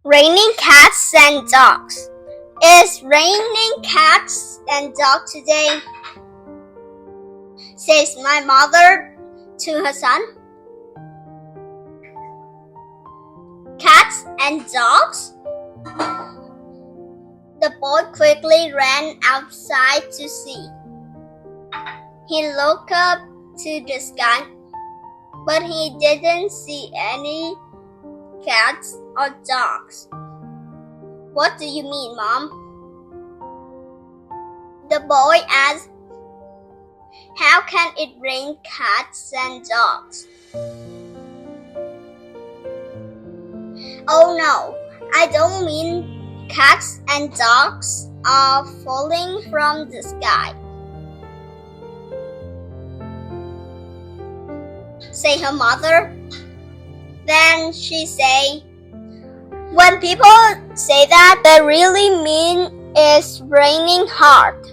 Raining cats and dogs. It's raining cats and dogs today, says my mother to her son. Cats and dogs? The boy quickly ran outside to see. He looked up to the sky, but he didn't see any cats or dogs. What do you mean, Mom? The boy asked. How can it rain cats and dogs? Oh no, I don't mean cats and dogs are falling from the sky, say her mother. Then she say, when people say that, they really mean it's raining hard.